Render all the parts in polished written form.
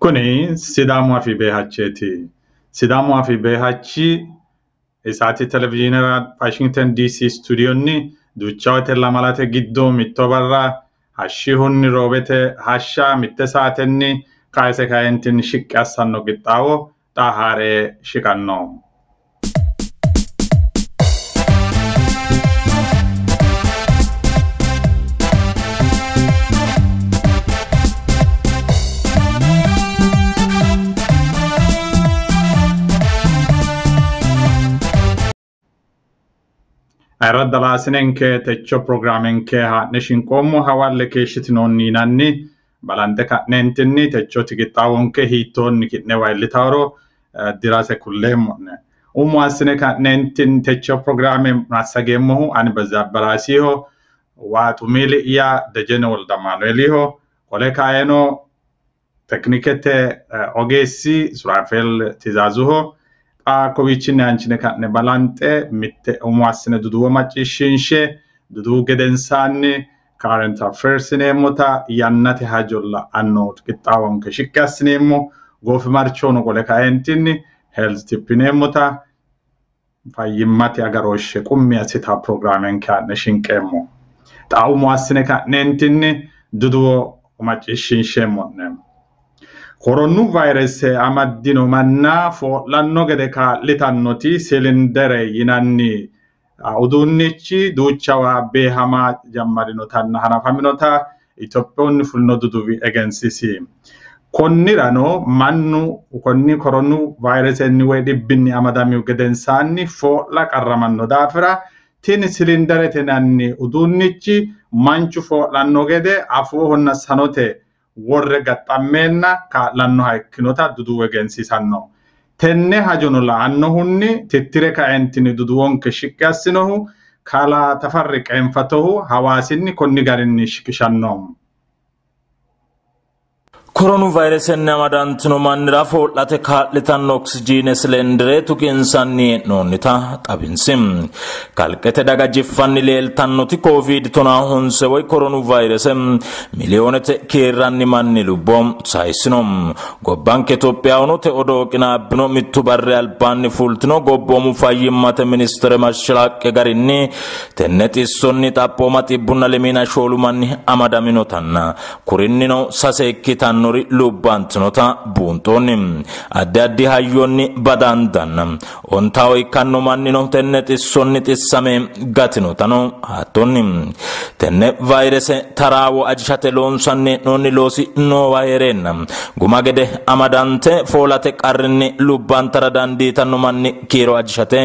Kuni Sidaamu Afii Beehacheeti. Sidaamu Afii Beehachi isaati televizyinii Washington DC studiyoonni duuchaawate lamalate giddoo mitto barra hashihunni roobete hasha mitte saatenni kaayse kaayentin shiqqi assanno qixxaawo xaahaare shiqanno. Ayra dalasinenke techo programmenke haadneshin qoommo hawalle keeshshitinoonni yinanni balante ka'neentinni techo tiqixxaawonke hiittoonni ki'ne waillitawro dirase kulleemmo'ne. Umu assine ka'neentin techo programme massageemmohu ani bezabbaraasiho waatu miili'ya Dejene Wolde Amaanueeliho qole kaayeno teknikete ogeessi Surafel Tizaazuho kowiichinni anchine ka'ne balante mitte umuassine duduwo macciishshinshe dudu gedensaanni current affairs neemmota yannate hajolla annoot qixxaawonke shiqqi assineemmo goofi marchoono qole kaeentinni health tip neemmota fayyimmate agarooshshe qummi assita programmenke haadne shinqeemmo xaa umuassine ka'neentinni duduwo macciishshinsheemmo'ne. Coronavirus amaddino manna fo'lanno gede kaa'litannoti silindere yinanni uduunnichi duuchawa beehama jammarinotanna hanafaminota Itophiyaanni fulno duduwi egensiisi. Konnirano mannu konni coronavirusenni woy dhibbinni amadamiu gedensaanni fo'la qarramanno daafira tini silinderete yinanni uduunnichi manchu fo'lanno gede afoohonna sanote worre gaxxammeenna kaa'lannoha ikkinota duduwo egensiisanno. Tenne hajono la'annohunni tittire kaentini duduwonke shiqqi assinohu Kalaa Tafarri Qeenfatohu hawaasinni konni garinni shiqishanno. Coronavirus namadantino mannira fo'late kaa'litanno oksijine silindere tuqinsanni noonnita xabinsim. Kalqete daga jiffanni leeltannoti COVID-19 woy coronavirus miliyoonete kiirranni manni lubboom saayisinom. Gobbanke Itoophiyaawno te odoo qinaabbino mittu barri albaanni fultino gobboomu fayyimmate ministere mashalaqqe garinni tenne xissonni xaphooma xibbunna lemiina shoolu manni amadaminotanna kurinnino saseekkitanno lubbantinota buuntonni addi hayyonni badandan ontawo ikkanno mannino tenne xissonni xissame gatinotano hattonni tenne virus taraawo ajishate loonsanni noonni loosi noowa heerenna guma gede amadante foolate qarrinni lubbantara dandiitanno manni kiiro ajishate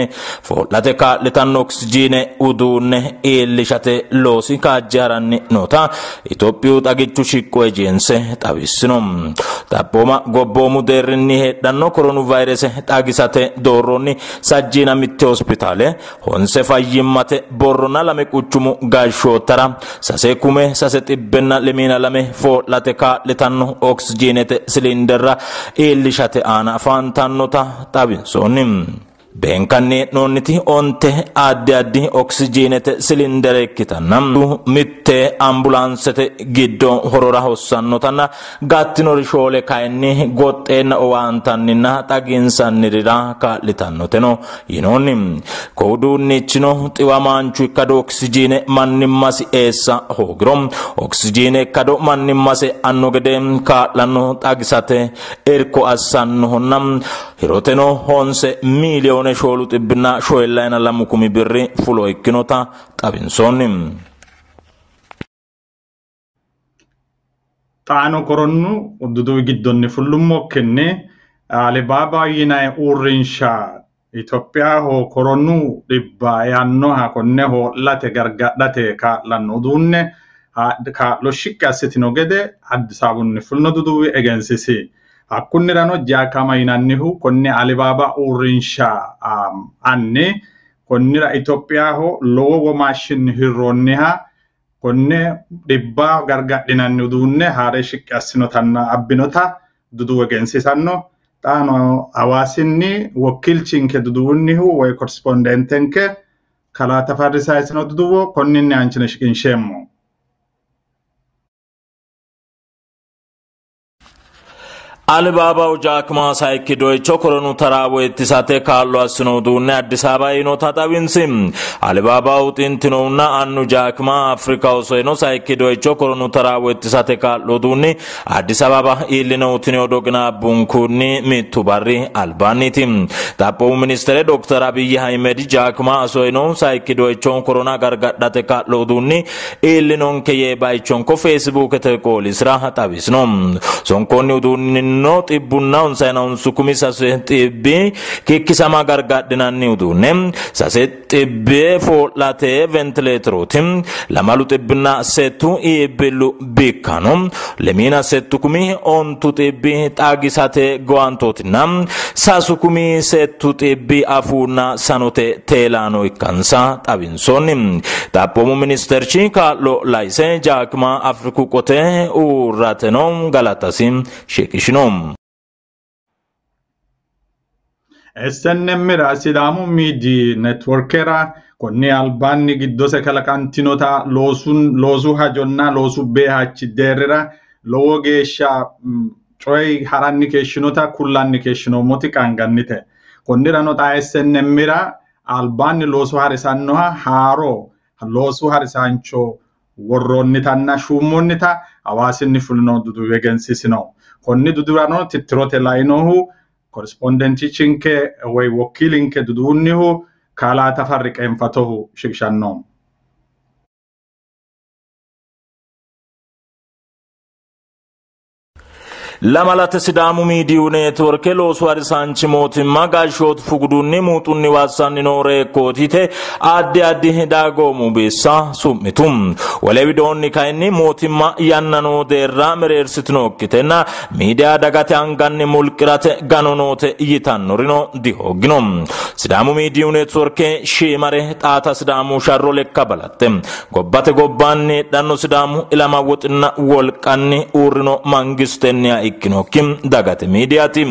foolate kaa'litanno oksijine uduunne iillishate loosi kaajjaranni noota Itoophiyu xagichu shiqqo ejeense xawissino. Taphooma gobboomu deerrinni heedhanno coronavirus xagisate doorronni sajjiina mitte hospitaale honse fayyimmate borrona lame quchumu gaashoottara sase kume sase xibbenna lemiina lame fo'late kaa'litanno oksijinete silinderra iillishate aana afantannota xawinsoonni. Benkanni nonniti onte addi oksijinete silindere ikkitanna mitte ambulaansete giddo horora hossannotanna gattinori shoole kayinni goxxeenna owaantanninna xaginsannirira kaa'litannoteno yinoonni. Ko uduunnichino xiwamaanchu ikkado oksijine mannimmasi eessa hoogiro oksijine ikkado mannimmase anno gede kaa'lanno xagisate irko assannohonna hiroteno honse miiliyoone shoolu xibbina shoellayna lamu kumi birri fulo ikkinota xabinsonni. Xaano koronnu duduwi giddonni fullummokkinni Alibaba yinae uurrinsha Itophiyaho koronnu dhibba yaannoha konne ho'late gargadhate kaa'lanno uduunne kaa'lo shiqqi assitino gede Addis Ababunni fulno duduwi egensiisi. Akkunnirano jaakama yinannihu konne Alibaba uurrinsha anni konnira Itoophiyaho lowo womaashshinni hirroonniha konne dhibba gargadhinanni uduunne haare shiqqi assinotanna abbinota duduwo egensiisanno. Xaano hawaasinni wakkilchinke duduwunnihu woy korespondentenke Kalaa Tafarri saayisino duduwo konninni anchine shiqinsheemmo. Alibaba Jaakmaa Saayikiidoo Chokoronu Taraawoo ittisate kaalloo asinoo duunne Addis Ababa inoo taxawinsi. Alibaba uxintinoonna annu Jaakmaa Afrika osoino Saayikiidoo Chokoronu Taraawoo ittisate kaalloo duunne Addis Ababa illinoo utinoo dogna bunkunni mittu barri albaaniti. Xaphoo ministeere Dr. Abiy Ahmed Jaakmaa osoino Saayikiidoo Chokorona gargadhate kaalloo duunne illinoon keye baaychonko Facebook te qoolisra tawisno. Sonkonni uduunni no tibbunna unsayna unsukumi sasetibbi kikkisama gargadhinanni uduunne sasetibbi foolate ventilatoroti lamalu tibbina settu ibbilu bikkano lemina settukumi ontu tibbi xaagisate go'antootinna sasukumi settu tibbi afuunna sanote teelaano ikkansa xawinsonni. Xaphoomu ministerchi kaalloo laayise Jaakmaa Afriku qote uurrateno galatasin sheekishino. SNM Sidaamu Media Networkera konni albaanni giddose kalaqantinota loosu hajonna loosu beehachi deerrera lowo geeshsha coy haranni keeshinota kullanni keeshinoomoti qaangannite. Konnirano xa SNM albaanni loosu harisannoha haaro loosu harisaancho worroonnitanna shuummoonnita hawaasinni fulino dudu egensiisino. Konni dudurano tittirote layinohu korrespondentichinke way wokkilinke duduunnihu kaalaa tafarriqeenfatohu shiqshannoom. Lamalate Sidaamu Media Network loosu harisaanchi mootimmaa gaashoot fugudunni muuxunni waasanni noore kootite addi daagoomu beessa summitum. Walewidoonni kainni mootimmaa yannanoo deerra mereersitinokkitenna miidiyaa dagate hanganni mulqirate ganonoote yitannorino dihoogginom. Sidaamu Media Network shiimare xaata Sidaamu sharro lekka balatte. Gobbate gobbaanni dhanno Sidaamu ilama woxinna wolqanni uurrino mangistenniya ikkinokim dagate miidiyaati.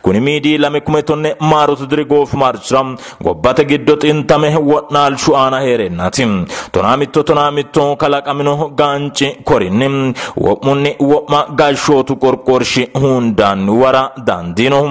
Kuni miidii lame kumetonne maarotu dirigoof marchram gobbate giddo xintame wodnaal shu'aana heerennaati. Tonaamitto kalaqamino gaanci korinni wo'munni wo'ma gaashootu qorqorshi hundaan wara dandiino.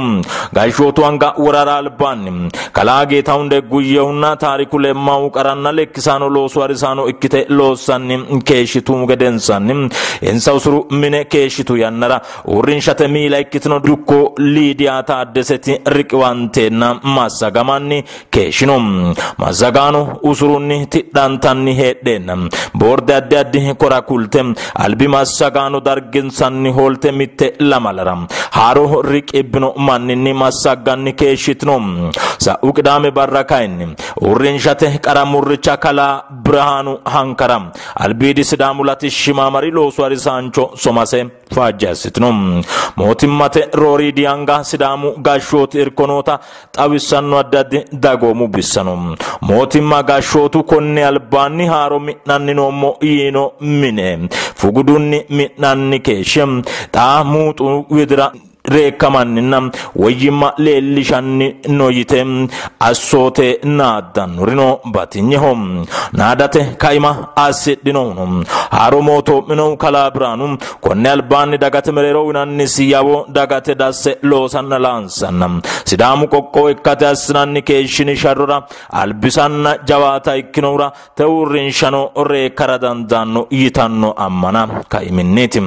Gaashootu hanga warara albaanni kalaagee ta'unde guyyehunna taariku lemmaa'u qaranna lekkisaano loosu harisaano ikkite loossanni keeshituu gedensanni insa usuru mine keeshitu yannara urrinshate miila ikkitino dukko Liidiyaa Taaddeseti riqiwanteenna massagamanni keeshino. Massagaano usurunni tidhantanni heedheenna boorde addi kora kulte albi massagaano darginsanni hoolte mitte lamalara haaro riqibbino manninni massaganni keeshitino. Sa'u qidaame barra kainni urrinshate qaramurricha kalaa Birhaanu Hankaram albiidi Sidaamu latishimamari loosu harisaancho somase faajjaasitino. Mootimmate roorii diyaanga Sidaamu gaashooti irkonoota xawissanno addi dagoomu bissano. Mootimma gaashootu konne albaanni haaro mi'nanni noommo yiino mine fugudunni mi'nanni keeshe xaa muuxu widira reekkamanninna wayyimma leellishanni noyite assoote naaddannurino batinyeho naadate kaima assidhinohuno haaro mooto'mino kalaa Birhaanu konne albaanni dagate mereero winanni siyabo dagate dasse loosanna laansanna Sidaamu qoqqoo ikkate assinanni keeshshini sharrora albisanna jawaata ikkinohura teurrinshano reekkara dandaanno yitanno ammana kaiminniiti.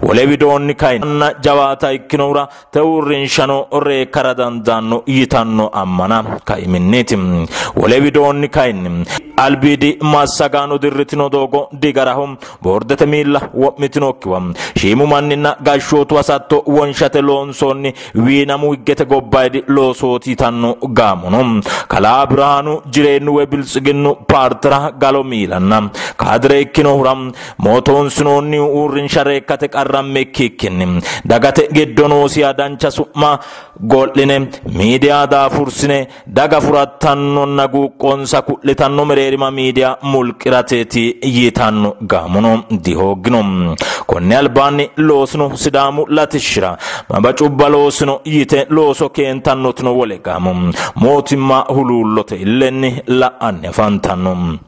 Walewidoonni kainna jawaata ikkinohura teurrinshano reekkara dandaanno yitanno ammana kaiminniiti. Walewidoonni kainni albiidi massagaano dirritino doogo digarahum boordete miilla wo'mitinokkiwa shiimu manninna gaashootu hasatto wonshate loonsonni wiinamu higgete gobbaydi loosooti tanno gaamono. Kalaa Birhaanu jireennu we biltsiginnu paartira galo miilanna kaadire ikkinohuram mootoonsinoonni uurrinsha reekkate qarramme ikkikkinni dagate giddono siyadancha su'ma gol'ine miidiyaa daafursine daga furattannonna guuqqoonsa ku'litanno mereerima miidiyaa mulqirateeti yitanno gaamono dihooggino. Konne albaanni loosino Sidaamu latishshira mabacubba loosino yite looso keentannotino wole gaamo mootimmaa huluullote illenni la'anne afantanno.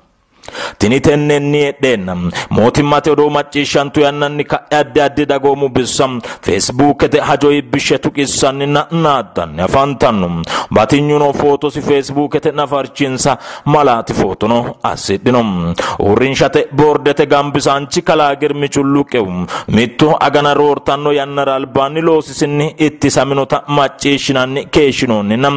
Tinitennenni den mootimmate odoo macciishshantu yannanni addi addi dagoomu bissam Facebookete hajoyi bishetu qissanni naaddanni afantanno batinyuno footosi Facebookete nafarchinsa malaati footono assidhino uurrinshate boordete gambisaanchi kalaa Girmi Culluqqehu mittu agana roortanno yannara albaanni loosisinni ittisaminota macciishshinanni keeshshinoonnina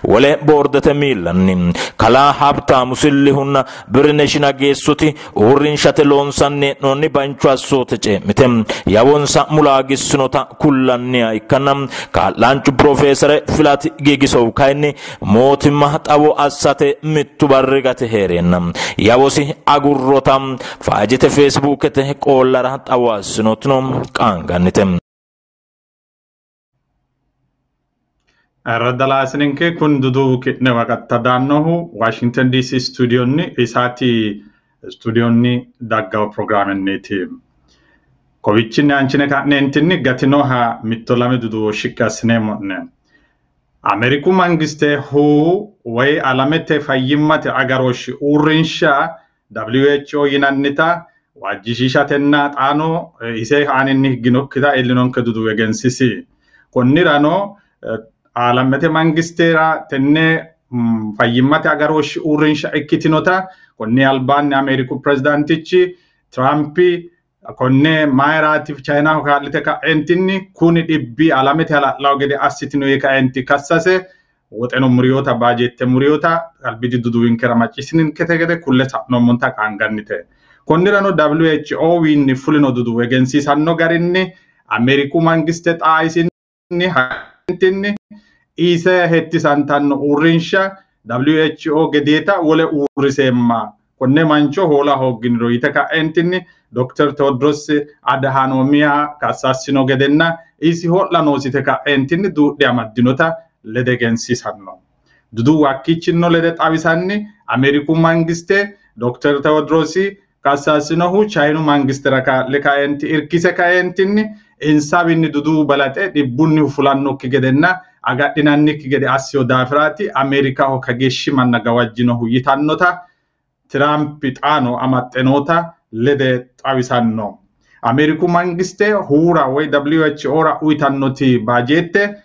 wole boordete miillanni kalaa Habtaamu Sillihunna Birneshina geessuti uurrinshate loonsanni nonni banchu assoote ceemite yawonsa mulaagissinota kullanniha ikkanna kaa'laanchu Profeesere Filati Gigisow kayinni mootimma xawo assate mittu barrigate heerenna yawosi agurrota faajite Facebookete qoollara xawo assinotino qaangannite. Radalaasininke kun dudu kitne waqatta daannohu Washington DC studionni isaati studionni daggaw programenneeti. Kowichini anchine ka'neentinni gatinoha mittolame dudu shikkasineemmo'ne. Ameriku mangiste huu way alamete fayyimmate agarooshi uurrinsha WHO yinannita waajjishiishatenna xaano ise aaninni higginokkita illinonke dudu egensisi. Konnirano alamete mangistera tenne fayyimmate agarooshi uurrinsha ikkitinota konne albaanni Ameriku presidentichi Trumpi konne maayiraatiif China hokaallite ka'entinni kuni dhibbi alamete hala'law gede assitino ka'enti kassase woxeno muriyoota baajette muriyoota albidi duduwinkera macciisininkete gede kulle sa'nommonta qaangannite. Konnirano WHO wiinni fulino dudu egensiisanno garinni Ameriku mangiste xaa'isinni haintinni ise hettisantanno uurrinsha WHO gedeeta wole uurriseemma konne mancho hoola hoogginiro yite ka'entinni Dr. Tedros Adhanom kassassino gedenna isi ho'la noosite ka'entinni duudhe amaddinota lede egensiisanno. Dudu wakkichinno lede xawisanni Ameriku mangiste Dr. Tedros kassassinohu Chayinu mangistera kaa'le ka'enti irkise ka'entinni insabinni dudu balate dhibbunni fulannokki gedenna agadhinannikki gede assio daafiraati Amerikaho kageeshshi manna gawajjinohu yitannota Trump xaano amaxxenota lede xawisanno. Ameriku mangiste huura way WHO ra uitannoti baajette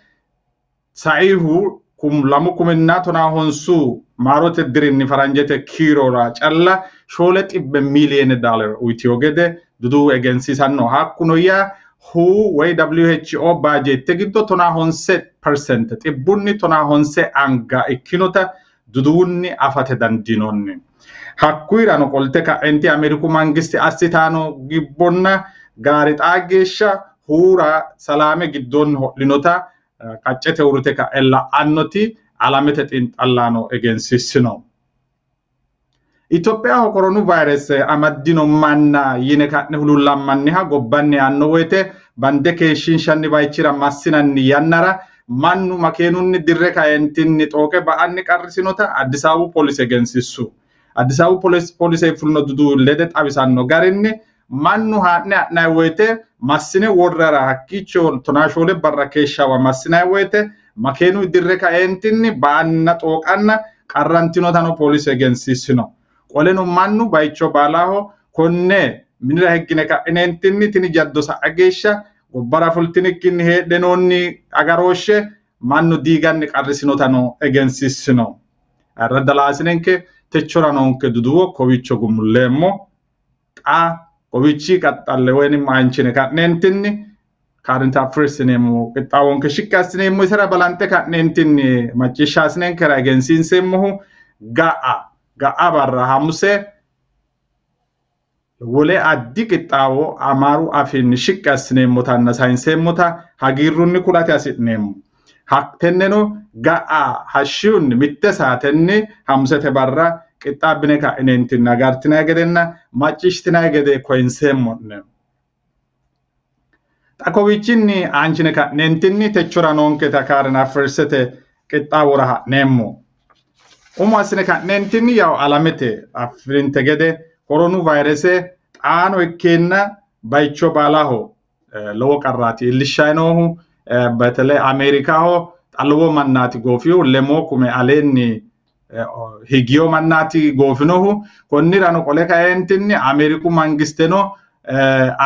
saihu lamu kuminna tona honsu maarote dirinni faranjete kiirora calla shoole xibbe miiliyoone $, uitiyo gede dudu egensiisanno. Hakkuno yaa hu way WHO baajette giddo tona honse % xibbunni tona honse anga ikkinota duduunni afate dandinonni. Hakkuirano qolte ka'enti Ameriku mangiste assitaano gibbonna gaarixaa geeshsha huura salaame giddoonni ho'linota qaccete urite ka'ella annoti alamete xinxallaano egensiissino. Itophiyaho coronavirus amaddino manna yine ka'ne hulullammanniha gobbanni anno woyte bande keeshshinshanni bayichira massinanni yannara mannu makeenunni dirre ka'entinni xooqe ba'anni qarrisinota Addis Ababu police egensiissu. Addis Ababu police fulno dudu lede xawisanno garinni mannu haa'ne ha'nay woyte massine worrara hakkicho tonaashoole barra keeshshawa massinay woyte makeenu dirre ka'entinni ba'anna xooqanna qarrantinotano police egensiissino. Qoleno mannu bayicho baalaho konne minira heggine ka'inentinni tini jaddo sa'a geeshsha gobbara fultinikkinni heedhenoonni agarooshshe mannu diiganni qarrisinotano egensiissino. Radalaasinenke techora nonke duduwo kowicho gumulleemmo kowichi qaxxalle woyni maanchine ka'neentinni current affairs neemmo qixxaawonke shikka assineemmo isera balante ka'neentinni macciishshaasineenkera egensiinseemmohu ga'a barra hamuse wole addi qixxaawo amaaru afiinni shikka assineemmotanna sayinseemmota hagiirrunni kulate asi'neemmo. Tenneno ga'a hashshiyunni mitte saatenni hamsete barra qixxaabbine ka'ineentinni agartinay gedenna macciishtinay gede koyinseemmo'ne. Xa kowichinni aanchine ka'neentinni techora noonketa current affairsete qixxaawora ha'neemmo. Umo assine ka'neentinni yaw alamete affirinte gede coronavirus xaano ikkeenna bayicho baalaho lowo qarraati iillishshay noohu betele Ameerikaho xalwo mannaati goofiyu lemoo kume aleenni higiyoo mannaati goofinohu konnirano qole kaeentinni Ameeriku mangisteno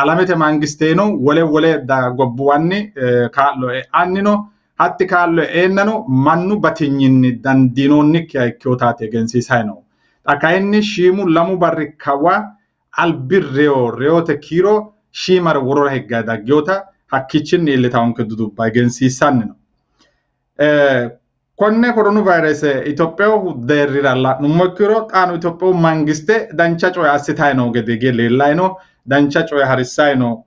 alamete mangisteno wole da gobbuwanni kaa'lo e'annino hatti kaa'lo e'ennano mannu batinyinni dandiinoonnikkiha ikkeo taate egensiisayi no. Xa kayinni shiimu lamu barri kawa albir reyote kiiro shiimare worora higgayi daggeyoota hakkichinni iillitaanke dudubba egensiisanni no. Konne coronavirus Itophiyaho deerrira la'nummo ikkiro xaano Itophiyaho mangiste dancha coye assitayi noo gede leellayi no, dancha coye harissayi no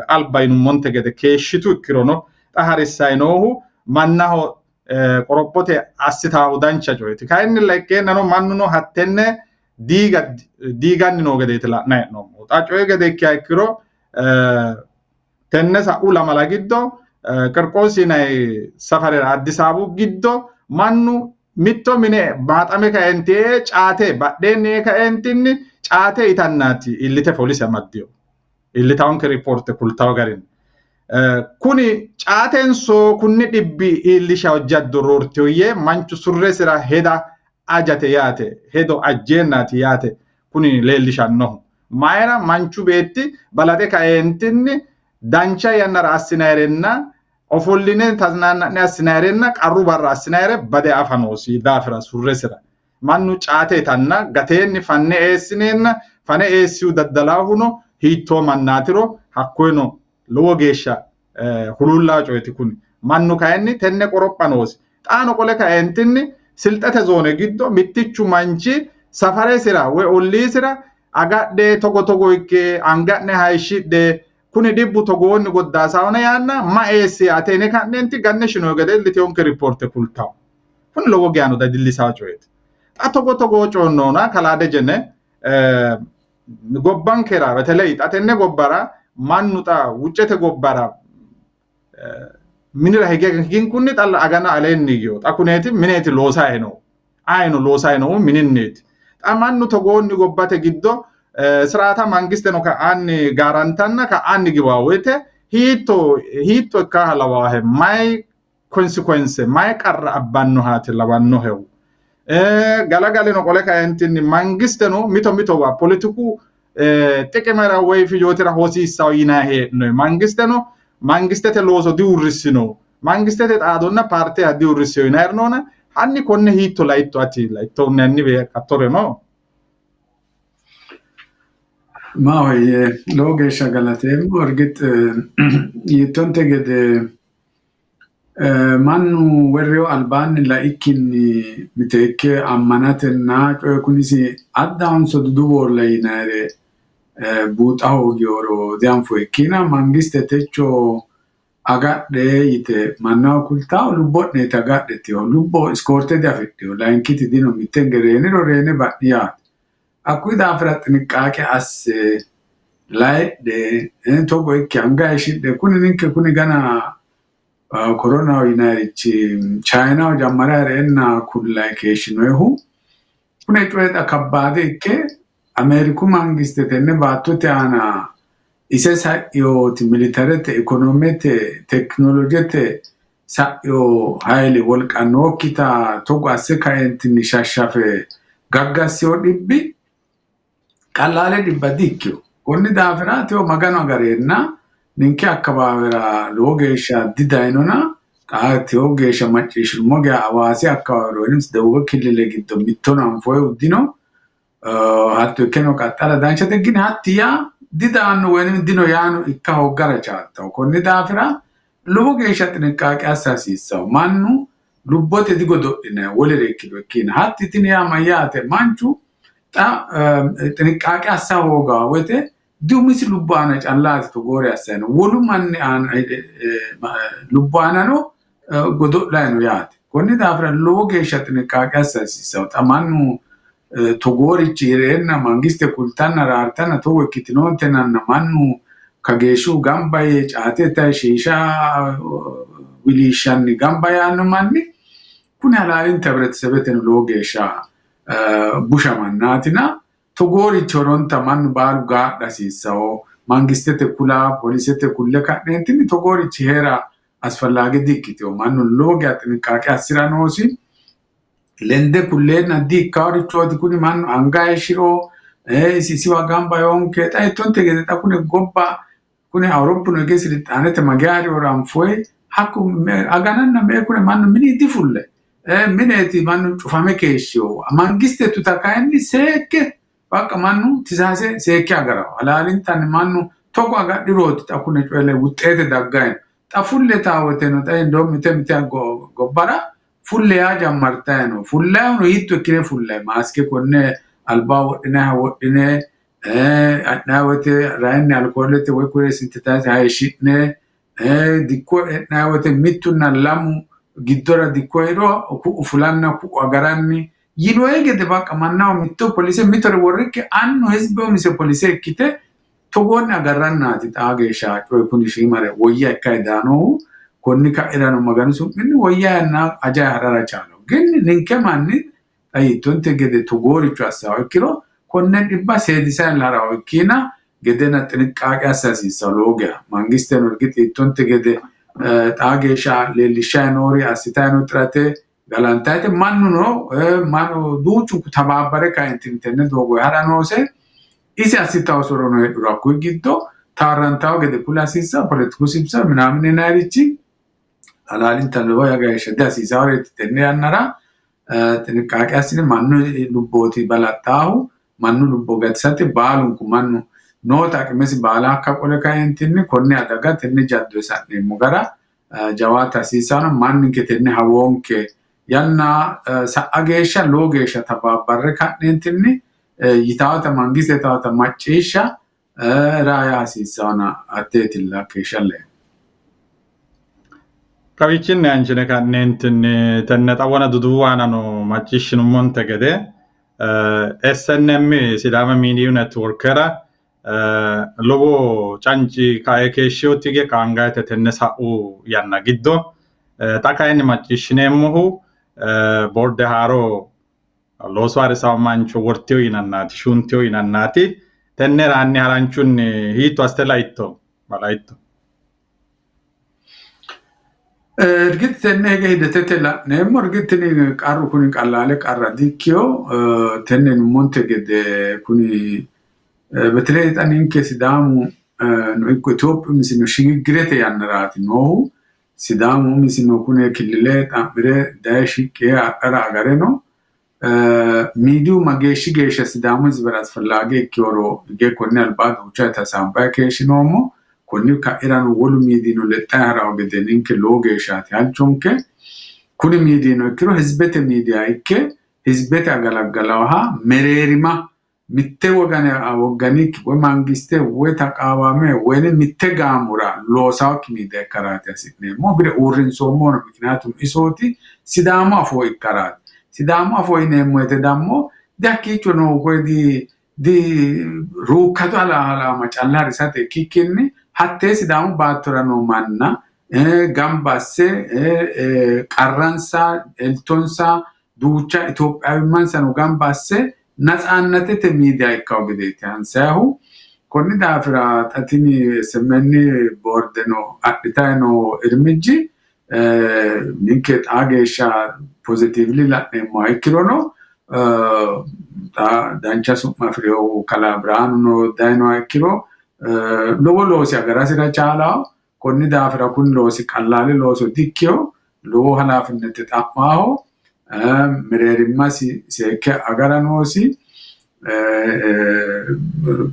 alba yinummonte gede keeshshitu ikkirono xa harissayi noohu mannaho qorophote assitaahu dancha coyeeti. Kayinnilla ikkeennano mannuno hattenne diiganni noo gedeeti la'nayi hee'noommo. Xa coye gede ikkiha ikkiro tenne sa'u lamala giddo Qirqoosinayi safarera Addis Ababu giddo mannu mitto mine baaxame kaenti caate badheenni kaentinni caate itannaati illite polise amaddiyo. Illitaanke riipoorte kultawo garinni. Kuni caatenso kunni dhibbi illisha hojjaddo roortiyoyye manchu surresira heda ajate yaate, hedo ajjeennaati yaate kuni leellishannohu. Mayra manchu beetti balaxe kaentinni dancha yannara assinayrenna ofolline taznanna'ne assinayrenna qarru barra assinayre bade afanoosi daafira surresira. Mannu caate itanna gateenni fanne eessineenna fane eessiyu daddalaahuno hiittoo mannaatiro hakkoyno lowo geeshsha hulullaa coyti kuni. Mannu kayinni tenne qorophanoosi. Xaano qole kaentinni silxete zoone giddo mittichu manchi safaresira woy olliisira agadhe togo ikke anga'ne hayishshidhe kuni dhibbu togoonni goddaasaawna yaanna ma eessi atene ka'neenti ganne shino gede illiteyonke riipoorte kultawo. Kuni lowo geyaano dadillisaa coyeeti. Xa togo coonnoona kalaade jenne gobbankera beteley xa tenne gobbara mannu xa wuccete gobbara minira higin kunni xalla agana aleenni yiyo xa kuneeti mineeti loosayi no. Ayino loosayi no mininneeti. Xa mannu togoonni gobbate giddo sirata mangisteno ka'anni garantanna ka'anni giwaawete hiitto ikkaha lawaahe may consequence may qarra abbannohaati lawannohehu. Galagalino qole kaentinni mangisteno mito wa politiku xiqimera woy fijootira hosiissawo yinayi hee'noyi. Mangistete looso diurrissino. Mangistete xaadonna parte diurrissiyo yinayirnoona hanni konne hiitto layitto ati layitto unneanni bee kattore no. Mahoye lowo geeshsha galateemmo. Orgit yittonte gede mannu werreyo albaanni laikkinni miteekke ammanatenna coye kunisi addahonso duduwoorla yinayre buuxa hoogiyooro dianfo ikkina mangiste techo agadhe yite mannaho kultawo lubbo'neeti agadhetiyo lubbo iskoorte diafidhiyo layinkiti dino mittenge reeniro reene ba'ni yaate. Akkui daafira xinqaaqe asse layidhe togo ikke anga hayishidhe kuni ninke kuni gana korona yinayrichi Chinaho jammara hereenna kullay keeshshinoyehu kune coyexa kabbaade ikke Ameeriku mangiste tenne baattote aana ise sa'yooti militarete ekonomete teknolojete sa'yo hayli wolqannokkita togo asse kaentinni shashshafe gaggassiyo dhibbi qallaale dhibba dikkio. Konni daafira teo magano agareenna ninke akkabaawera lowo geeshsha didayinona teo geeshsha macciishshirummo gea Hawaasi akkabaawero woynis dawuba killile giddo mittono anfoye uddino hatto ikkeno qaxxala danchate gini hattiya didaanno woynim dino yaano ikka hoggara chaattawo. Konni daafira lowo geeshsha xinqaaqe assa hasiissawo. Mannu lubbote digodo'linayi wolere ikkiro ikkina hatti tini yaa mayyaate manchu xa xinqaaqe assa hoogaa woyte diumisi lubbo aana callaati togoore assayino wolu manni aana lubbo aanano godo'layino yaate. Konni daafira lowo geeshsha xinqaaqe assa hasiissawo. Xa mannu togoorichi hireenna mangiste kultanna raartanna togo ikkitinoontenanna mannu kageeshshu gamba yee caateta shiisha wiliishshanni gamba yaanno manni kuni halaalinta hibretesebeteno lowo geeshsha busha mannaatina togoorichi horonta mannu baalu gaadha hasiissawo. Mangistete kula polisete kulle ka'neentinni togoorichi heera asfallaage dikkiteyo mannu lowo geya xinqaaqe assira noosi. lende kulleen addi kaarichooti kuni mannu angaa'e shiroo sisi wagamba yonke xay tonte gede ta kuni gobba kuni Awurooppu no gesi lixaanete magari oran foy hakku agananna me kuni mannu mini di fulle mineeti mannu cufame keeshshiyo mangiste tutakayinni seekke bakka mannu tisaase seekke agaraw alaalintanni mannu togo agadhirooti ta kuni coyle wuxxeete daggayin ta fulle taawoteno ta indoo mite gobbara fulle yaa jammartayino fullayono hitto ikkine fulle maaske konne albaa wodhine adhaawote raayinni alkoolete woy kure sintetaasi hayishidhine dikko edhaawote mittunna lamu giddora dikko hiro fulanna agaranni yinoe gede bakka mannaho mitto polise mitore worrikke annu hizbe umise polise ikkite togoonni agarrannaati xaa geeshsha coy kuni shiimare woyya ikkay daanohu konni ka'irano maganu su'minni woyya yanna ajay harara chaalo ginni ninke manni ayittonte gede togooricho assawo ikkiro konne dhibba seedisayin larawo ikkina gedena xinqqaaqe assa hasiissawo lowo geya mangisteno irgixi ittonte gede xaa geeshsha leellishshayi noori assitayi no xirate galantayite mannuno duuchunku tabaabbare kaentinni tenne doogoyi hara noose isi assitawo sorono heedhuro hakkuyi giddo taarrantawo gede kula hasiissawo poletiku sibsa minaamin yinayirichi alaalintanni lowo geeshsha dihasiisaaworeeti tenne yannara xinqqaaqe assine mannu lubbooti balaxxaahu mannu lubbo gatisate baalunku mannu noota aqimesi baala akka qole kaentinni konne adaga tenne jaddo sa'neemmo gara jawaata hasiisano manninke tenne hawonke yanna sa'a geeshsha lowo geeshsha tabaabbarre ka'neentinni yitaawota mangiste taawota macciishsha raaya hasiissawana atteetilla keeshshalle Kawichinni ancine ka'neentinni tenne xawana duduwaanano macciishshinummonte gede SNM Sidaama Media Networkera lowo canci kae keeshshiyootige qaangayite tenne sa'u yanna giddo xa kayinni macciishshineemmohu boorde haaro looso harisawo mancho worteyo yinannaati shunteyo yinannaati tenne raanni haranchunni hiitto aste laitto malaitto Irgit tenne hege hidetete la'neemmo irgittini qarru kuni qallaale qarra dikkiyo tenne nummonte gede kuni betilei xaninke sidaamu no ikko Itoophiyu misino shigiggirete yannaraati noohu sidaamu misino kune killile xa'mire daye shiqqee adhara agare no miidiyu mageeshshi geeshsha sidaamu hizbera asfallaage ikkihoro hige konne albaa duucha tasaambaye keeshshinoommo konni ka'irano wolu miidino lexxayi harawo gede ninke lowo geeshshaati halchonke kuni miidino ikkiro hizbete miidiya ikke hizbete agalaggalawaha mereerima mitte wogganikki woy mangiste woy taqaawame woy mitte gaamura loosawokki miidiya ikkaraati hasi'neemmo bire uurrinsoommono miknaatum isooti sidaamu afoo ikkaraati sidaamu afoo yineemmo woyte dammo dakkiicho no koy di ruukkatu alaama calla harisate ikkikkinni hattee sidaamu baattora no manna gamba asse qarransa eltonsa duucha Itoophiyawimmansano gamba asse natsaannatete miidiya ikkawo gedeeti hansayahu konni daafira xatini semenni boordeno adhitayi no irmijji ninke xaa geeshsha positively la'neemmoha ikkirono dancha su'ma afireyohu kalaa Biraanu no dayinoha ikkiro lowo loosi agarasira caalaho konni daafira kun loosi qallaale looso dikkiyo lowo halaafinnete xa'maaho mereerimmasi seekke agara noosi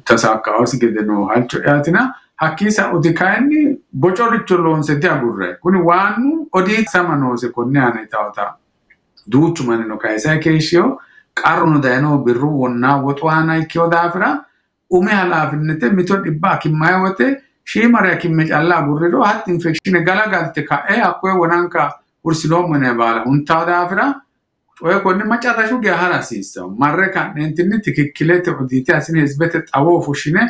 tasaakkawosi gede no halcho dhiyaatina hakkii sa'uti kayinni bocoricho loonse diagurre kuni waannu odiitsama noose konne aana itawota duuchu manino kayisayi keeshshiyo qarruno dayinoho birru wonnaa woxu aana ikkiyo daafira ume halaafinnete mito dhibba akimmayi wote shiimare akimme calla agurriro hatti infekshine galagalte ka'e hakkoye wonanka hursiloommo yinayi baala huntawo daafira coye konne macarrashu geya hara hasiissawo marre ka'neentinni tikikkilete odiite asine hizbete xawo fushshine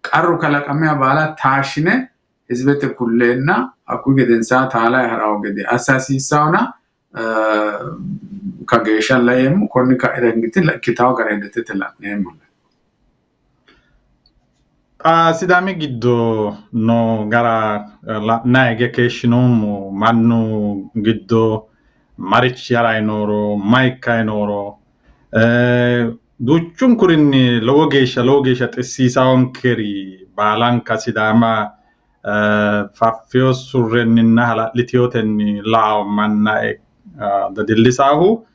qarru kalaqamiya baala taashshine hizbete kulleenna hakkuyi gedensaa taalayi harawo gede assa hasiissawona ka geeshsha laeemmo konni ka'irengiti ikkitawo gara hedetete la'neemmo Sidaami giddo no gara la'nayi hige keeshshinoommo mannu giddo marichi harainoro maikkainoro duchun kurinni lowo geeshsha xisiisaonkeri baalanka sidaama faffio surrenninna hala'litiotenni lao manna dadillisaahu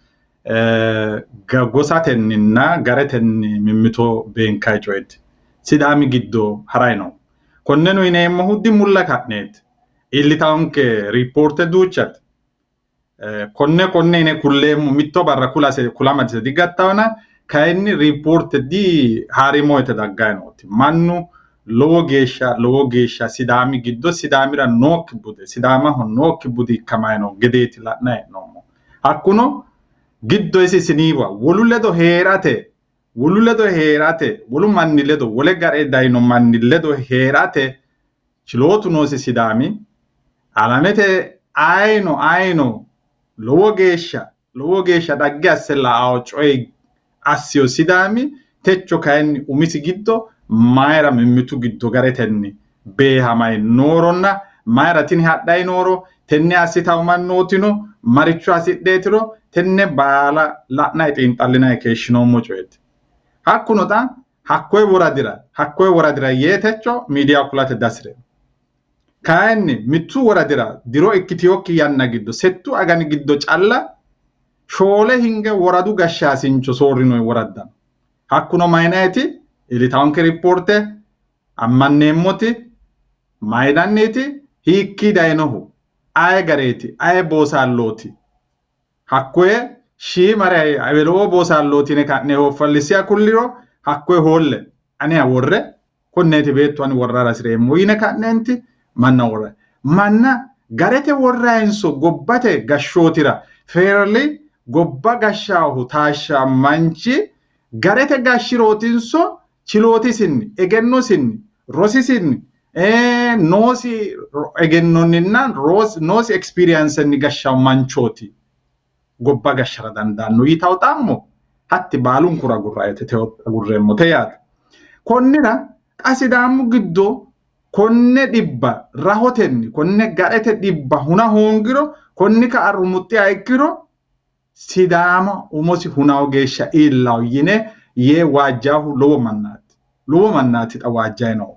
gosatenninna garetenni mimmito beenkay coyeti sidaami giddo haraino konneno yineemmohu dimulla ka'neeti illitaonke riporte duuchate konne yine kulleemmo mitto barra kulamadise digattawana kayinni riporte di harimoyte daggaynoti mannu lowo geeshsha sidaami giddo sidaamira nookki bude sidaamaho nookki budi ikkamayno gedeeti la'nay hee'noommo hakkuno giddo isi siniiwa wolu ledo heerate wolu manni ledo wole gare dayno manni ledo heerate chilootu noosi sidaami alamete ayno lowo geeshsha dhagge asse la'ao coy assio sidaami techo kayinni umisi giddo mayra mimmitu giddo garetenni beehamay nooronna mayra tini hadhay nooro tenne assitaw mannootino maricho asidheetiro tenne baala la'nay xiinxallinay keeshshinoommo coyeti hakkuno xa hakkoy woradira yeetecho miidiya kulate dasire kayinni mittu woradira diro ikkitiyokki yanna giddo settu agani giddo calla shoole hinge woradu gashshaasincho soorrinoy woraddan hakkuno maynayti ilitaonke riporte ammanneemmoti maynanniti hiikki daynohu ay gareeti ay boosallooti hakkoye shiimare aweloo boosallootine ka'ne hoffallisiya kulliro hakkoye hoolle ane worre konneeti beettu ani worrara sireemmo yine ka'neenti manna garete worraenso gobbate gashshootira fairly gobba gashshaahu taashsha manchi garete gashshirootinso chilootisinni egennosinni rosisinni noosi egennonninna noosi experiencenni gashshaahu manchooti gobba gashshara dandaanno yitaw xammo hatti baalunkura agurreemmo te yaate konnira qasidaamu giddo konne dhibba rahotenni konne garete dhibba huna hoongiro konni ka arrumuxxi ikkiro sidaama umosi hunaw geeshsha illaw yine yee waajjaahu lowo mannaati xa waajjayno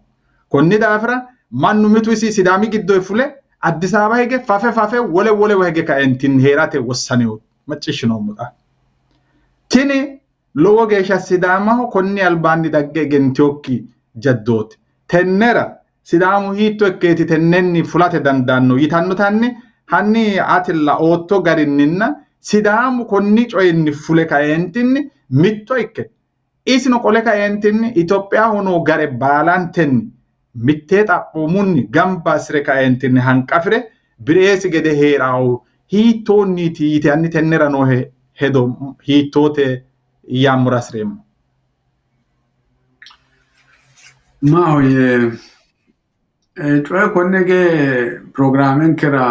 konni daafira mannu mitu isi sidaami giddo fule Addis Ababa hige fafe wole hige kaentin heerate wossaneewu maccishinoommoda tini lowo geeshsha sidaamaho konni albaanni dagge egentiyokki jaddooti tennera sidaamu hiitto ikkeeti tennenni fulate dandaanno yitannotanni hanni atilla ootto garinninna sidaamu konni coyinni fule kaentinni mitto ikke isino qole kaentinni Itoophiyaa hono gare baalantenni mittee xaphoomunni gamba asire kaentinni hanqafire bireesi gede heeraawu hiittoonniiti yite anni tennera noo hedo hiittoote yaamurasreemmo Mahoye cioè konnege programmen kera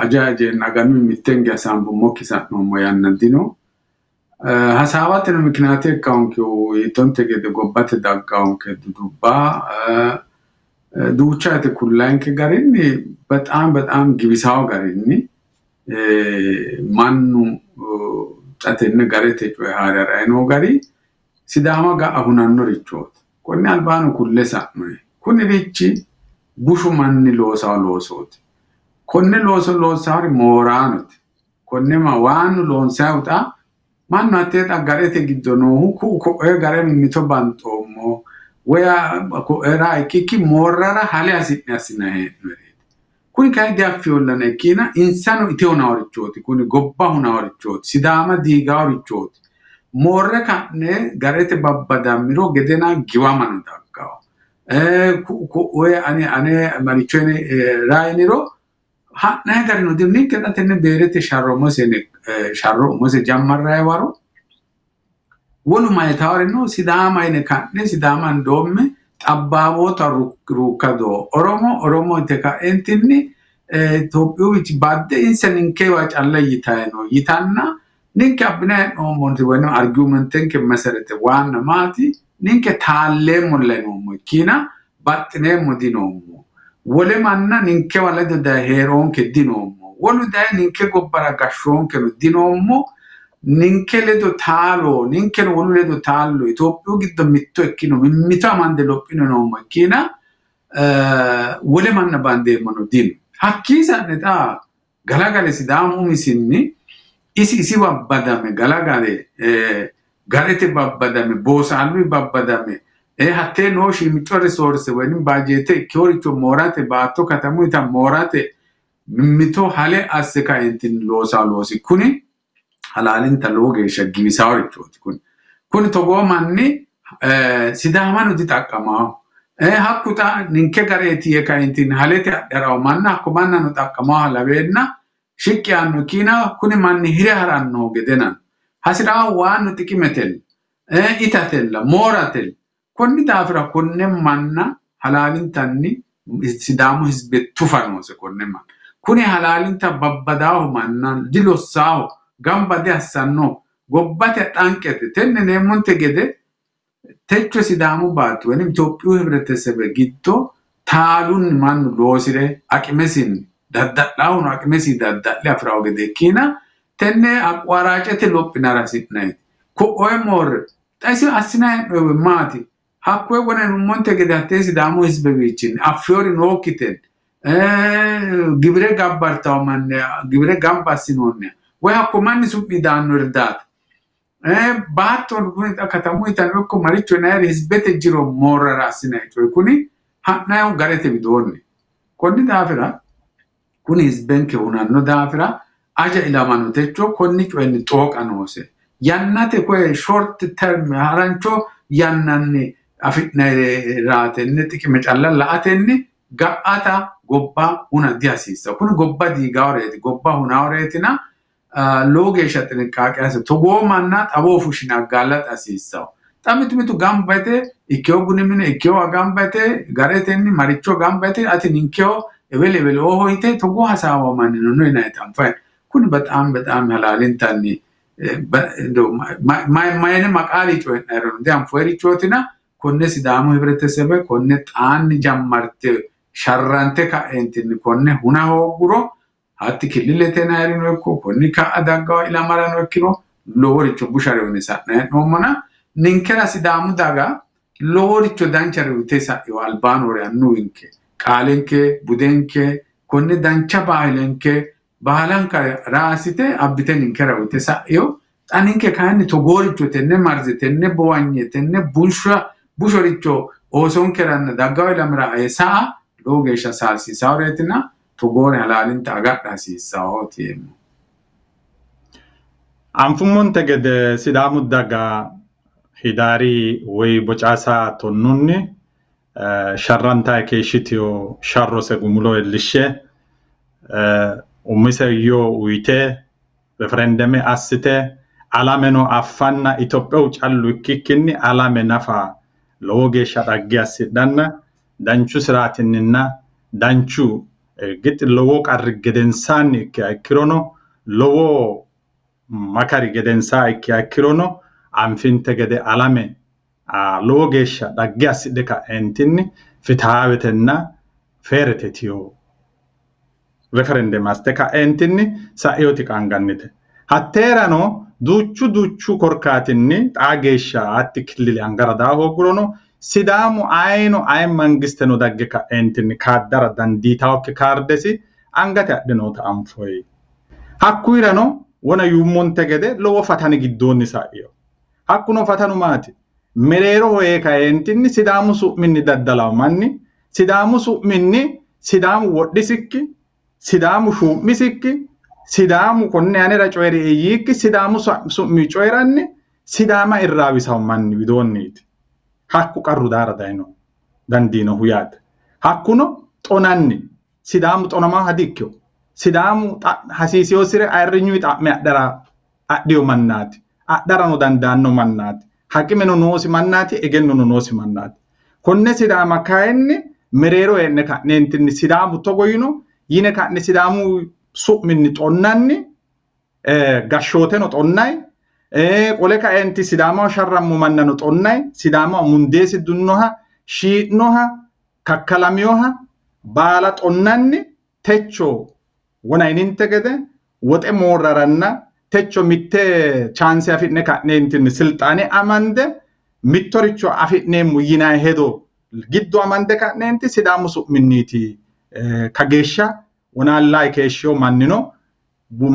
ajaje nagami mittenge asambu mokisa no moyannadino hasawateno miknate kaunke itonte gede gobbate daggaunke dubba duuchate kullanke garinni በጣም gibisaw garinni mannu tatenne garete cioè hararayno gari sidama ga ahunanno richoot konni albaanu kulle sa'noy kuni richi bushu manni loosooti konne loosari mooraanoti konne ma waanu loonsawta mannu atteta garete giddo noohu ko gare mito bantoommo waya ko era ikki moorara hale asina hee'noy kuni kay diaffiyollane kina insano iteona orichooti kuni gobba huna orichooti sidama diiga orichooti morre kanne garete babbadamiro gedena giwamano daggaw oye ane marichene rainiro hanne garino dimni keda tenne beerete sharro mose jammarray waro wolu maytawrino sidama ine kanne sidama ndomme xabbaabota rukkado oromo te ka entinni Itoophiyu wichi badde insaninkewa calla yitayno yitanna ninke abbine no monti wano argumenten ke meserete wana mati ninke taallemo lenomo kina battinemo dinomo wole manna ninke wala da heeron ke dinomo wonu dai ninke gobbara gashshonke no dinommo ninke ledo taalo ninke wonu ledo taalo Itophiyu giddo mitto ikkino mimmito amande lophino noommo ikkina wole manna bandeemmano dino hakkii sa'ne xaa galagale Sidaamu umisinni isi babbadame galagale garete babbadame boosaallu babbadame hatte no shiimico resource wonin baajete ikkeworicho moorate baatto katamuyita moorate mimmito hale asse kaentin loosi kuni halaalinta lowo geeshsha giwisaaworichooti kuni togoo manni Sidaamano dixaqqamaaho hakku xa ninke gareeti ye kaentin halete adharaw manna hakko mannano xaqqamaaho laweenna shiqqi yaanno kiina kuni manni hire haranno gedenan hasiraahu waanno xiqimetel itatella mooratel konni daafira konne manna halaalintanni Sidaamu hizbe tufanoose konne manna kuni halaalinta babbadaahu manna dilossaaho gamba assanno gobbate xanqete tenne neemmonte gede techo Sidaamu baatto wani Itophiyu hibretesebe giddo taalunni mannu loosire aqimesinni dadda'laahuno aqimesi dadda'le afirawo gede ikkina tenne aqwaraacete lophinara si'nayti ko'oe moorre xaysi assinayi hee'noyi maati hakkoye wona nummonte gede hattee Sidaamu hizbe wiichinni affeewori nookkiten gibire gabbartawo manne gibire gamba assinoonniha woy hakko manni su'mi daanno irdaata baattoon kuni xa katamuytan ikko maricho nayri hizbete jiro moorrara assinayi coy kuni ha'nayihu garete widoonni konni daafira kuni hizbenke hunanno daafira aja ilamano techo konni coyni xooqa noose yannate koye short term harancho yannanni afi'nayi raatenne xiqime calla la'atenni ga'ata gobba huna dihasiissa kuni gobba diigaaworeeti gobba hunaaworeetina lowo geeshsha xinqaaqe hasiissa togoo manna xaboo fushshine aggaalaxa hasiissawo xa mitu gamba yite ikkewo buni mine ikkewo gamba yite garetenni maricho gamba yite ati ninkewo ebele hoyite togoo hasaawa manni no yinayta anfayi kuni በጣም halaalintanni mayne maqaalii coyi'nayrono dianfoyirichootina konne Sidaamu hibretesebe konne xaanni jammarte sharrante ka'eentinni konne huna hoogguro hatti killilete nayrino ikko konni ka'a daggawa ilamarano ikkino loworicho bushare une sa'nayi hee'noommona ninkera Sidaamu daga loworicho danchare uyite sa'ewo albaanore annuwinke qaalenke budenke konne dancha baahilenke baalanka raasite abbite ninkera uyite sa'ewo xa ninke kayinni togooricho tenne marze tenne bowanye tenne bushoricho oosonkeranna daggawa ilamira sa'a lowo geeshsha saalsiisaaworeetina togoore halaalinta agadha hasiissawooti yeemmo. Anfummonte gede Sidaamu daga hidaari woy bocaasaa tonnunni sharrantayi keeshshitiyo sharrose gumulo iillishshe umiseyyo uyite referendeme assite alameno affanna Itophiyaho callu ikkikkinni alame nafa lowo geeshsha dhagge assidhanna danchu siraatinninna danchu gixi lowo qarri gedensaanni ikkiha ikkirono lowo makari gedensaa ikkiha ikkirono anfinte gede alame lowo geeshsha dhagge assidhe ka'eentinni fitaawetenna feerete tiyo referendum aste ka'eentinni sa'eewoti qaangannite hatteerano duuchu korkaatinni xaa geeshsha atti killile angara daa hooggurono Sidaamu ayino ay mangisteno dagge ka'eentinni kaaddara dandiitawokki kaardesi angate adhinoota anfoyi hakkuyirano wona yuummonte gede lowo fatani giddoonni sa'eewo hakkuno fatanu maati mereeroho yee ka'eentinni Sidaamu su'minni daddalawo manni Sidaamu su'minni Sidaamu wodhisikki Sidaamu shuu'misikki Sidaamu konne anera coyri eeyyikki Sidaamu su'mi coyranni Sidaama irraawisawo manni widoonniiti hakku qarru daara dayino dandiino huyaate hakkuno xonanni Sidaamu xonamaa hadikkiyo Sidaamu hasiisiyosire ayirrinyuyi xa'me adhiyo mannaati adharano dandaanno mannaati haqimeno noosi mannaati egennono noosi mannaati konne Sidaama kayinni mereero heenne ka'neentinni Sidaamu togo yine ka'ne Sidaamu su'minni xonnanni gashshooteno xonnayi qole ka'eenti Sidaamaho sharrammo mannano xonnayi Sidaamaho mundeesi dunnoha shii'noha kakkalamiyoha baala xonnanni techo wona ininte gede woxe moorraranna techo mitte chance afidne ka'neentinni silxaane amande mittoricho afidneemmo yinay hedo giddo amande ka'neenti sidaamu su'minniiti kageeshsha wonaallaa ikeeshshoo mannino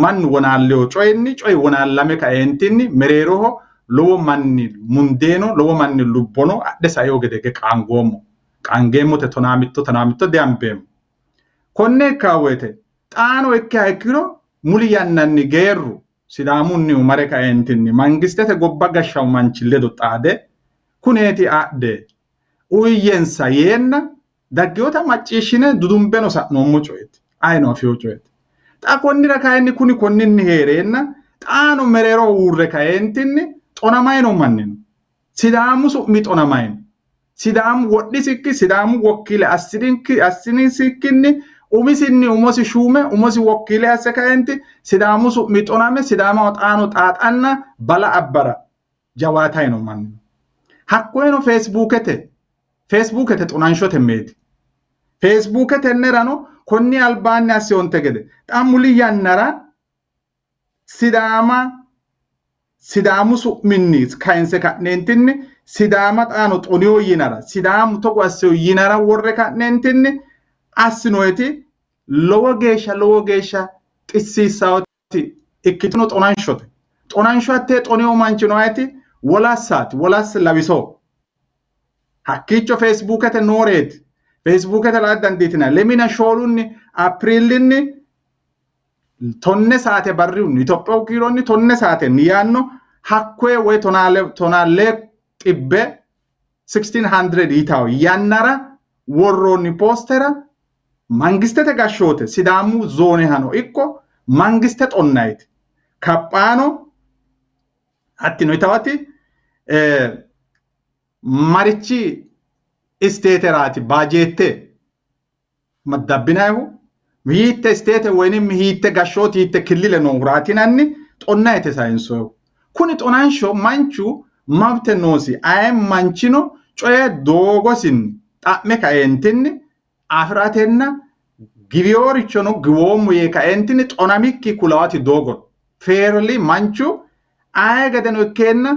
mannu wonaalleho coyinni coyi wonaallame kaeentinni mereeroho lowo manni mundeeno lowo manni lubbono adhe saeyo gedege qaangeemmote tonaamitto deambeemmo konne kaawete xaano ikke ikkiro muli yannanni geerru sidaamunni umare kaeentinni mangistete gobba gashshaw manchi ledo xaade kuneeti adhe uyyensa yeenna daggiyota macciishshine dudumbeno sa'noommo coyeeti ayino afiyo coyeeti xa konnira kaayinni kuni konninni heereenna xaano mereero uurre kaeentinni xonamayno mannino sidaamu su'mi xonamayno sidaamu wodhisikki sidaamu wokkiile assinisikkinni umisinni umosi shuume umosi wokkiile asse kaenti sidaamu su'mi xoname sidaamaho xaano xaaxanna bala abbara jawaatayno mannino hakkoyno Facebookete xonanshote meeti Facebooketennerano konni albaanni assiyonte gede xammuli yannara sidaamu su'minni kayinse ka'neentinni sidaama xaano xoniyo yinara sidaamu togo assiyo yinara worre ka'neentinni assinoyti lowo geeshsha xisiissaawoti ikkitino xonansho hattee xoniyo manchino ayti wolas lawiso hakkiicho Facebookete nooreeti Facebookete la dandiitina lemina shoolunni aprilinni tonne saate barriunni Itophiyaw kiironni tonne saate yaanno hakkoe woy tonaalle xibbe 1600 yitaw yannara worroonni postera mangistete gashshoote sidaamu zoone hano ikko mangiste xonnayti kaphaano hattino itawati marichi isteeteraati baajeette maddabbinayihu hiitte isteete woynim hiitte gashshooti hiitte killile nohuraatinanni xonnayte sayinsoyehu kuni xonansho manchu mabte noosi ayem manchino coye doogosinni xa'me kaeentinni afiratenna giwiyoorichono giwoommu yee kaeentinni xonamikki kulawati doogon feerli manchu aye gedeno ikkeenna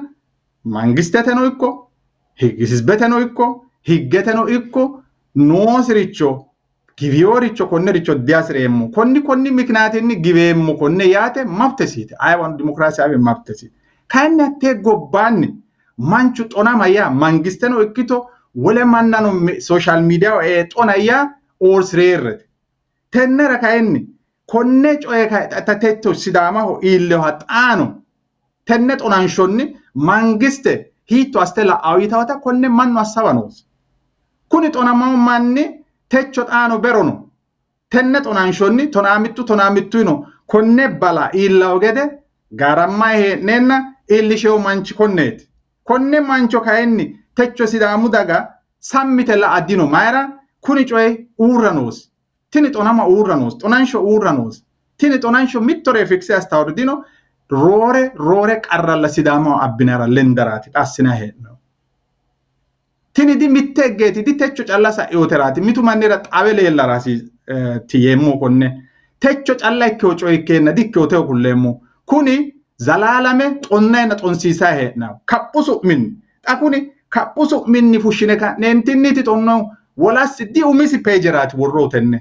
mangisteteno ikko hizbeteno ikko higgeteno ikko noosiricho giwiyooricho konnericho diasireemmo konni miknaatinni giweemmo konne yaate mabtesiite aye wan dimokiraasiyaawe mabtesiite kayinni hattee gobbaanni manchu xonama yaa mangisteno ikkito wole mannano social media xona yaa oorsireerrete tennera kayinni konne coye tetto sidaamaho iilleho xaano tenne xonanshonni mangiste hiitto aste la'aw yitawata konne mannu assawa noosi kuni xonamaho manni techo xaano berono tenne xonanshonni tonaamittuino konne bala iillaw gede garamma hee'neenna iillishehu manchi konneeti konne mancho kayinni techo sidaamu daga sammite la'addino mayra kuni coye uurra noosi tini xonama uurra noosi xonansho uurra noosi tini xonansho mittore fikse astawrdino roore qarralla sidaamaho abbinara lendaraati xassina hee'no tini di mitte eggeeti di techo calla sa'eyooteraati mitu mannira xawe leellarasi tiyeemmo konne techo calla ikkeho coye ikkeenna dikkehooteho kulleemmo kuni zalaalame xonnayna xonsiisaa hee'nawo kaphu su'minni xa kuni kaphu su'minni fushshine ka'neentinniti xonnohu wolassi di umisi peejeraati worrootenne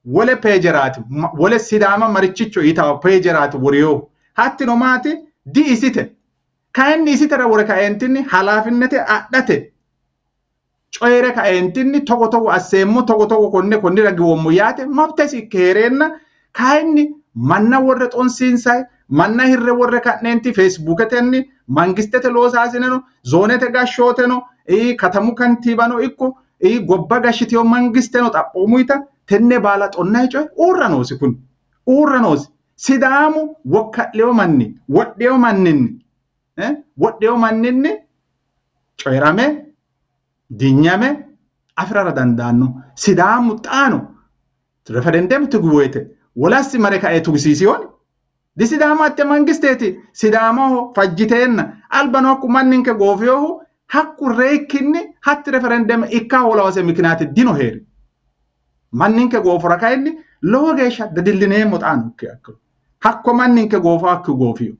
wole peejeraati wole sidaama marichicho yitawo peejeraati woriyohu hattino maati di isite kayinni isitera wore kaeentinni halaafinnete adhate coyre kaeentinni togo asseemmo togo konnira giwommo yaate mabtesi ikke heereenna kayinni manna worre xonsiinsay manna hirre worre ka'neenti Facebooketenni mangistete loosaasineno zoonete gashshooteno katamu kantiibano ikko gobba gashshitiyo mangisteno xaphoomuyta tenne baala xonnay coye uurra noosi kun uurra noosi sidaamu wokka'leyo manni wodheyo manninni coyrame dinyame afirara dandaanno sidaamu xaano referendum tuguwoyte wolassi mare kae tugisiisiyooni di sidaama atte mangisteeti sidaamaho fajjiteenna albano hakku manninke goofiyohu hakku reekkinni hatti referendum ikka holawase mikinaati dino heeri manninke goofora kayinni lowo geeshsha dadillaneemmo xaano ikkiro hakko manninke goofo akku goofiyo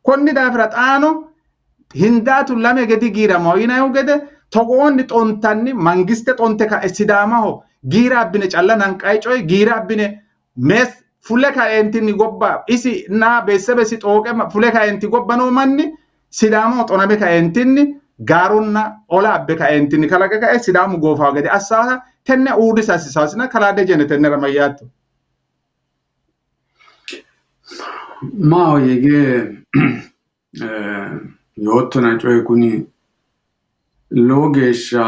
konni daafira xaano hindaatu lame gedi giiramo yinayu gede togoonni xontanni mangiste xonte ka sidaamaho giira abbine calla nanqay coy giira abbine mes fulle kaentinni gobba isi na beessebe si xooqe fulle kaenti gobba no manni sidaamaho xoname kaentinni gaarunna ola abbe kaentinni kalaqa kae sidaamu goofawo gede assaata tenne uudisa assisasina kalaade jene tenne ramayyaatto ma yege yottona coy kuni logesha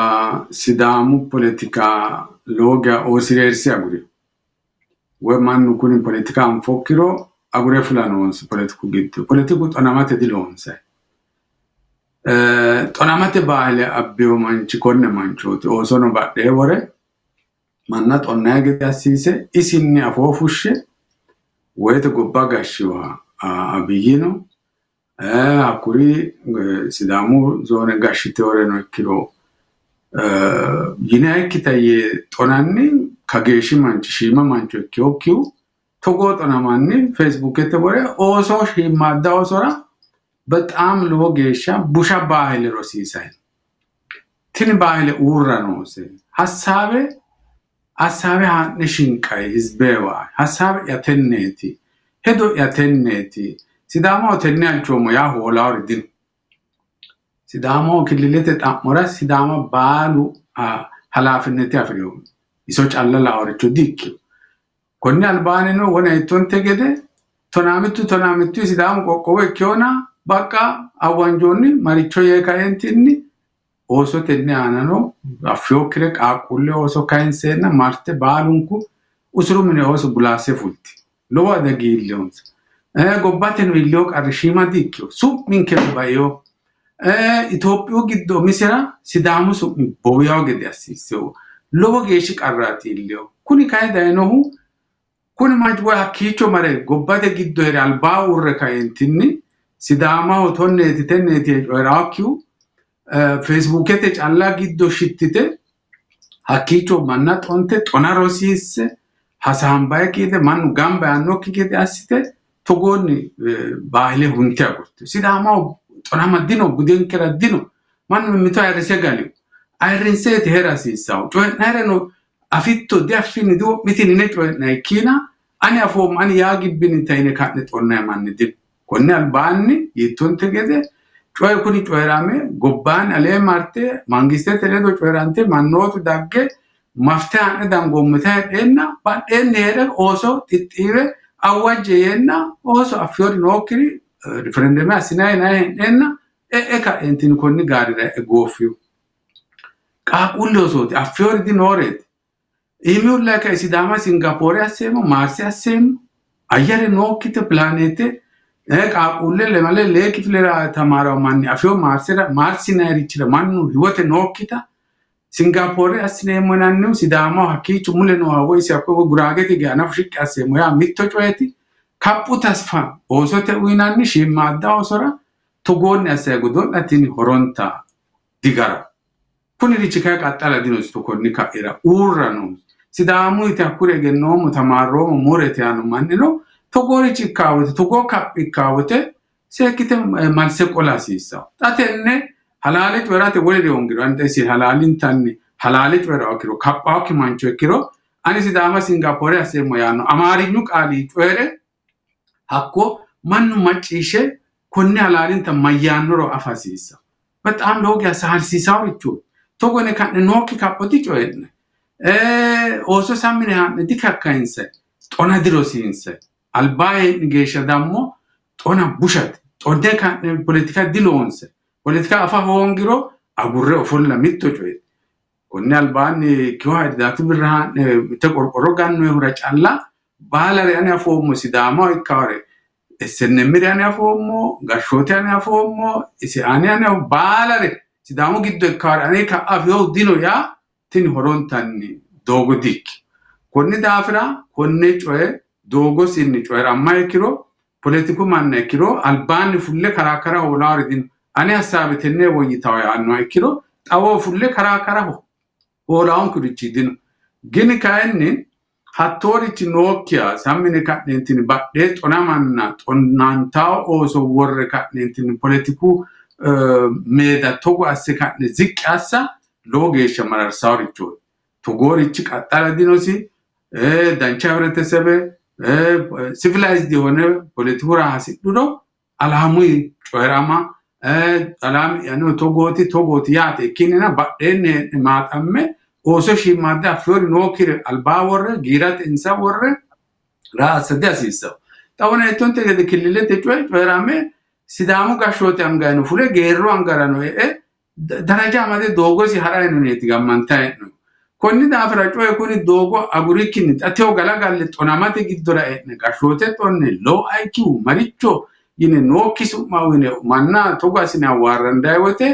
sidamu politika loga osirersi aguri we mannu kuni politika anfokkiro agure fulanons politiku gitto politiku tonamate dilonse tonamate baale abbiyo manchi konne manchoti o sono badde wore manna tonnage assise isinni afofushe wete gobba gashiwa abiyino akuri sidamu zone gashite ore no kilo yine kitaye tonanni kageshi manchi shima mancho kyokiu togo tonamanni facebook ete bore oso shima da osora betam logesha busha baile rosisay tin baile urranose hasabe ha nishinkai hizbewa hasabe yatenneti hedo yatenneti sidamo tenne alchomo ya hola din sidamo kililete tamora sidamo balu halafineti afriyo iso challa laawrecho dikki konni albani no wona itonte gede tonamitu sidamo kokkowe kyona baka awanjoni maricho ye kaentinni oso tenne anano afyokre qaqulle oso kainsenna marte balunku usurumine oso bulase futti lowa dagillons gobbate no illo qarshima dikyo sub minke bayo Ethiopia giddo misira sidamu sub boyaw gede assiso lowo geeshi qarrati illo kuni kayda enohu kuni majwa hakicho mare gobbate giddo ere alba urre kaentinni sidama hotonne tenneti rakyu Facebook ete challa giddo shittite hakicho manna tonte tonarosisse hasambaye kide manu gamba annokki gede assite togonni baale hunti agurte sidama tonama dino budenkera dino manu mito ayrese gali ayrense te herasisa to nareno afitto defini do mitini ne to nakina ani afo mani yagibbini tayne kadne tonna manni din konni albanni yittonte gede coy kuni coyrame gobban ale marte mangiste teledo coyrante mannotu dagge maftaane dangommete enna badenne here oso tittiwe awajje yenna oso afyori nokiri referendum asina na enna ka entin konni garira gofiu qaqullo soti afyori di noret imiulla ka sidama singapore asemo mars asemo ayare nokite planete qaqulle le male le kiflera tamara manni afyo marsina richira mannu hiwote nokita singapore asnemo nannu sidama hakichu mule no awoisi akko gurageti gana fushik asemo ya mitto coeti kappu tasfa osote uinanni shimmadda osora togonni asego donatini horonta digara kuni richika qattala dinos to konni ka era urrano sidamu ite akure gennomo tamarromo murete anu mannino togori cikkawote togo kappikkawote sekite malse qolasissa tatenne halale twerate wolere ongiro ante si halalin tanni halale twera akiro kappaaki mancho ekiro ani sidama singapore asemo yano amarinyu qali twere hakko mannu maccishe konni halalin tan mayyannoro afasissa betam logi asalsisaw ichu togone kanne nokki kappoti coyenne oso sammine hanne dikakkainse xona dirosinse albaye ngesha dammo xona bushat xonde kan politika dilonse politika afa hongiro agurre ofolla mitto coy konni albani kyo haydatu birhan te qorqoro ganno hura calla balare ani afomo sidama ikkare essenemire ani afomo gashote ani afomo isi ani balare sidama giddo ikkare ani ka afyo dino ya tin horontanni dogo dik konni dafira konne coy dogo sinni coy amma kiro politiku manne kiro albani fulle karakara olaridin ani hasabe tenne woyitaw ya anno kiro tawo fulle karakara ho olaon kurichidin gini kaenni hattorichi Nokia sammine kadhentini badhe xonamanna xonnantaw oso worre kadhentini politiku meeda togo asse kadne ziqqassa logeesha mararsawricho togorichi qaxala dinosi dancha hebretesebe civilized የሆነ politiku rahasidhuno alamui coerama alami yani togoti yaate kinina badhenne maatamme oso shimada fiori nokire albaworre girat insa worre raasade asisa tawne etonte gede kililete coerame sidamu gashote amgano fule gerro angarano daraja amade dogosi harayno neti gammantayno konni dafra coe kuni dogo agurikini ateo galagalle tonamate giddora gashote tonne low IQ maricho yine nokisu mawine manna togasina warandaywote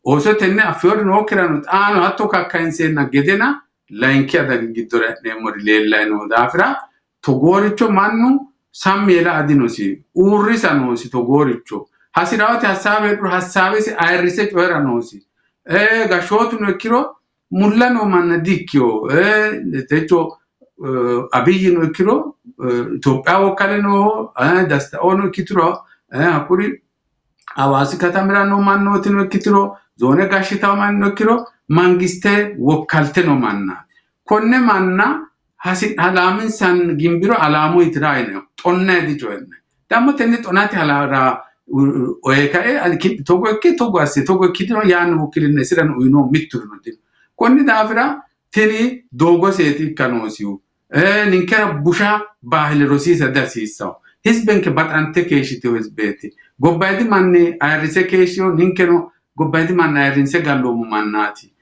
oso tenne afiori nokirano taano hatto kakkainsenna gedena lainki adag giddora nemori leellayno dafra togoricho mannu sammela adinosi urrisanosi togoricho hasirawate hasabesi ayrise coeranosi gashotu no kiro mullano manna dikyo techo abiyino kiro Ethiopia wokaleno dasta ono kitro akuri awasi katamira no mannoti no kitro zone gashita manno kiro mangiste wokalte no manna konne manna halamin san gimbiro alamu itraine tonne di joenne dammo tenne tonati halara oekae alki togo asse togo kitno yan wukilne siran uino mitturno tin konni dafira teni dogo seti kanosiu ninkera busha bahile rosisa dasisa hisbenke batante keshite hizbeti gobbaydi manni ayrise kesho ninkeno gobbaydi manni ayrinse gallomu mannati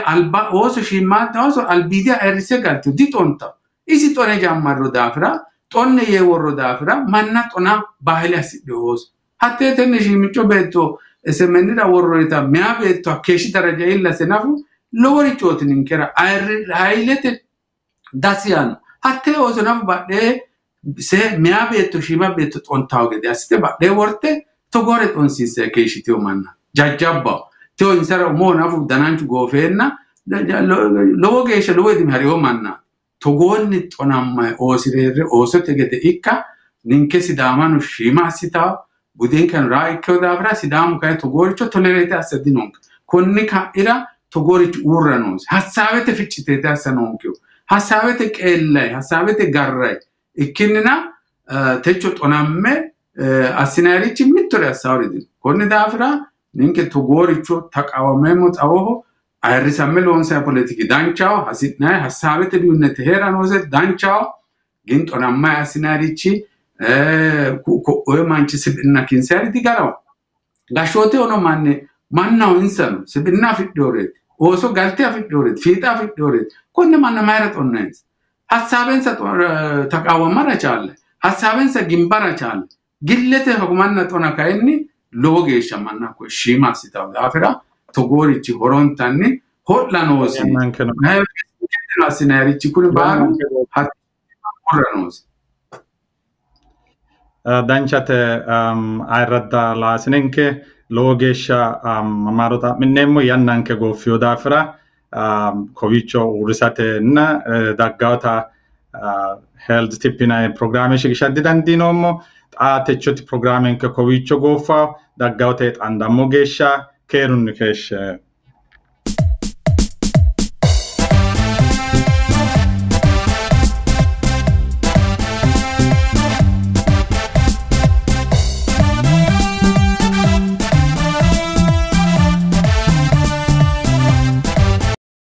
alba oso shimata oso albidia ayrise galto ditonta isi tone jammarro dafira tonne ye worro dafira manna tona bahile asidde oso hatte tenne shimicho betto esemenira worrota mea betto keshi daraja illa senafu lowri choti ninkera aylete dasian hatte oso nafu badhe se mea betto shima betto tontaw gede asite badhe worte togore tonsise keshitio manna jajjabba teo insara mo nafu dananchu gofenna lowo geesha lowo edimi hariyo manna togonni tonamma osirere osote gede ikka ninke sidamanu shima asita budinkan raikko davra sidamu kay togoricho tolerate asadinonk konni ka ira togoricho urranos hasabete fichitete asanonkyo hasabete qellay hasabete garray ikkinina techo tonamme asinarichi mittore asawridin konni davra ninke togoricho taqawamemo xawoho ayrisamme lonsa politiki danchao hasidnay hasabete biunnete heranose danchao gin tonamma asinarichi oye manchi sibinna kinsari di garaw gashote ono manna insano sibinna fiddoret oso galte afiddoret fiita afiddoret konne manna mayrat onnens hasabensa taqawamara challe hasabensa gimbara challe gillete hukumanna tona kayni lowo geesha manna ko shima sitaw afira togorichi horontanni hollanosi asinarichi kuni baaru hat horanosi danchate ayradda laasinenke lowo geeshsha marota minneemmo yannanke gooffeyo daafira kowiicho uurrisatenna daggawata health tippina programme shiqishaddi dandiinoommo xaa techoti programmenke kowiicho gooffa daggawate xandammo geeshsha keerunni keeshshe